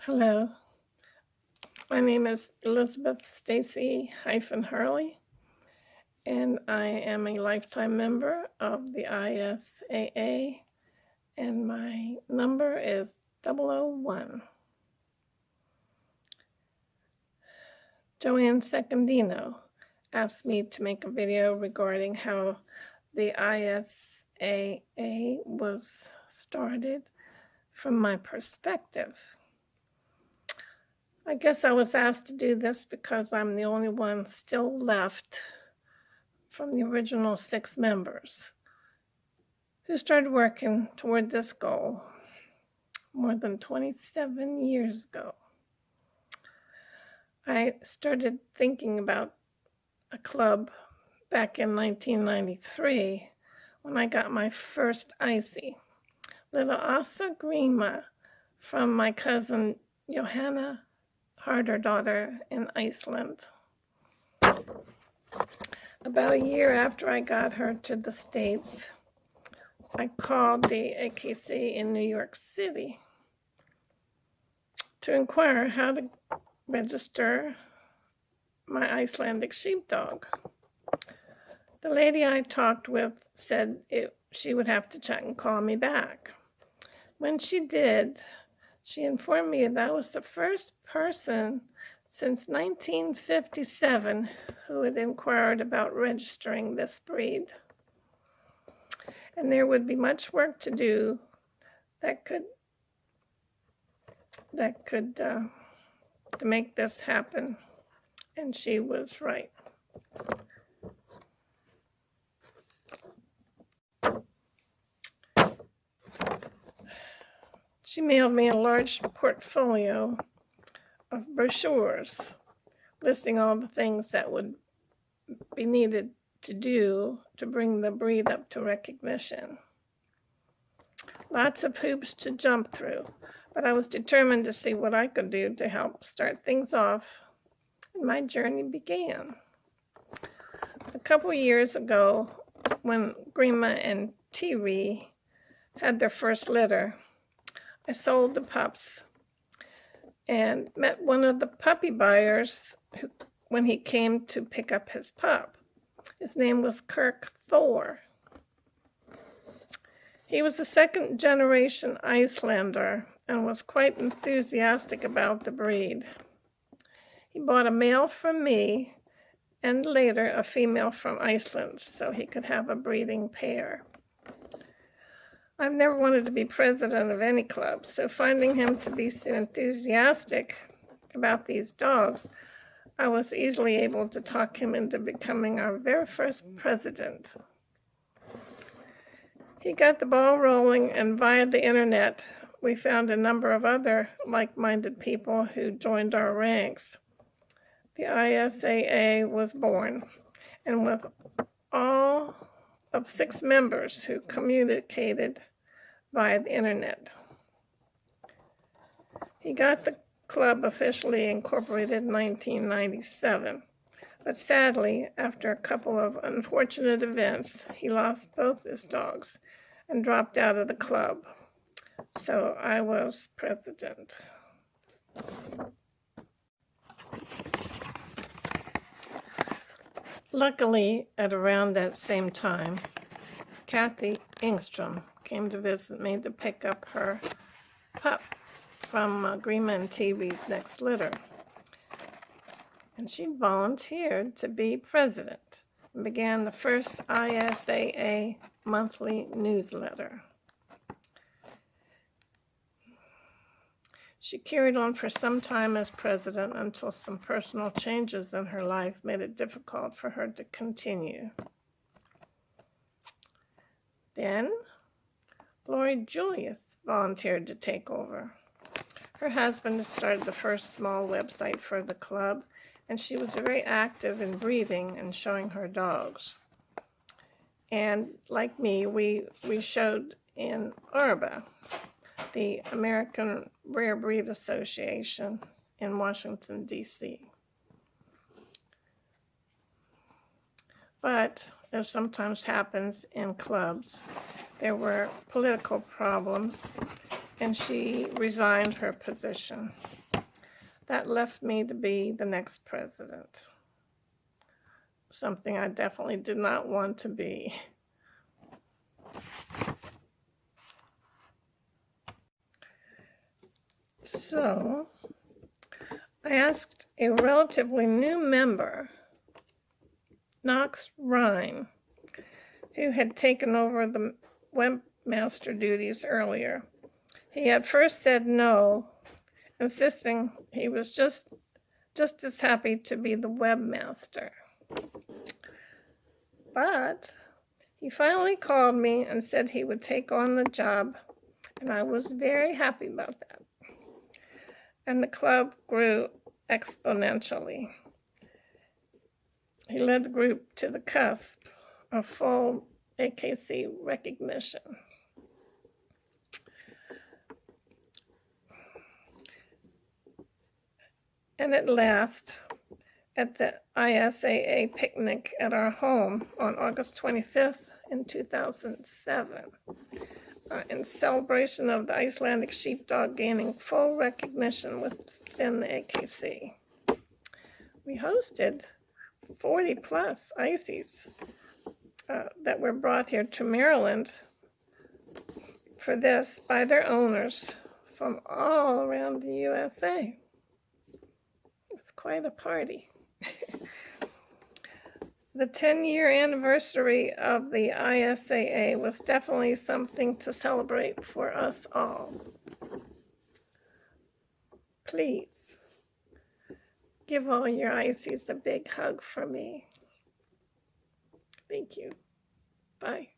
Hello, my name is Elizabeth Stacy-Hurley, and I am a lifetime member of the ISAA, and my number is 001. Joanne Secondino asked me to make a video regarding how the ISAA was started from my perspective. I guess I was asked to do this because I'm the only one still left from the original 6 members who started working toward this goal more than 27 years ago. I started thinking about a club back in 1993 when I got my first Icy, little Asa Grima, from my cousin Johanna Harderdottir in Iceland. About a year after I got her to the States, I called the AKC in New York City to inquire how to register my Icelandic Sheepdog. The lady I talked with said she would have to check and call me back. When she did, she informed me that I was the first person since 1957 who had inquired about registering this breed. And there would be much work to do that could to make this happen. And she was right. She mailed me a large portfolio of brochures listing all the things that would be needed to do to bring the breed up to recognition. Lots of hoops to jump through, but I was determined to see what I could do to help start things off, and my journey began. A couple years ago, when Grima and Tiri had their first litter, I sold the pups and met one of the puppy buyers when he came to pick up his pup. His name was Kirk Thor. He was a second-generation Icelander and was quite enthusiastic about the breed. He bought a male from me and later a female from Iceland so he could have a breeding pair. I've never wanted to be president of any club, so finding him to be so enthusiastic about these dogs, I was easily able to talk him into becoming our very first president. He got the ball rolling, and via the internet, we found a number of other like-minded people who joined our ranks. The ISAA was born, and with all of 6 members who communicated via the internet. He got the club officially incorporated in 1997, but sadly, after a couple of unfortunate events, he lost both his dogs and dropped out of the club. So I was president. Luckily, at around that same time, Kathy Engstrom came to visit me to pick up her pup from Grima and Tiri's next litter. And she volunteered to be president and began the first ISAA monthly newsletter. She carried on for some time as president until some personal changes in her life made it difficult for her to continue. Then, Lori Julius volunteered to take over. Her husband had started the first small website for the club, and she was very active in breeding and showing her dogs. And like me, we showed in ARBA, the American Rare Breed Association in Washington, D.C. But, as sometimes happens in clubs, there were political problems, and she resigned her position. That left me to be the next president, something I definitely did not want to be. So I asked a relatively new member, Knox Rhyme, who had taken over the webmaster duties earlier. He had first said no, insisting he was just as happy to be the webmaster. But he finally called me and said he would take on the job, and I was very happy about that. And the club grew exponentially. He led the group to the cusp of full AKC recognition. And at last, at the ISAA picnic at our home on August 25th in 2007, in celebration of the Icelandic Sheepdog gaining full recognition within the AKC, we hosted 40 plus Ices that were brought here to Maryland for this by their owners from all around the U.S.A. It's quite a party. The 10-year anniversary of the ISAA was definitely something to celebrate for us all. Please give all your Ices a big hug for me. Thank you. Bye.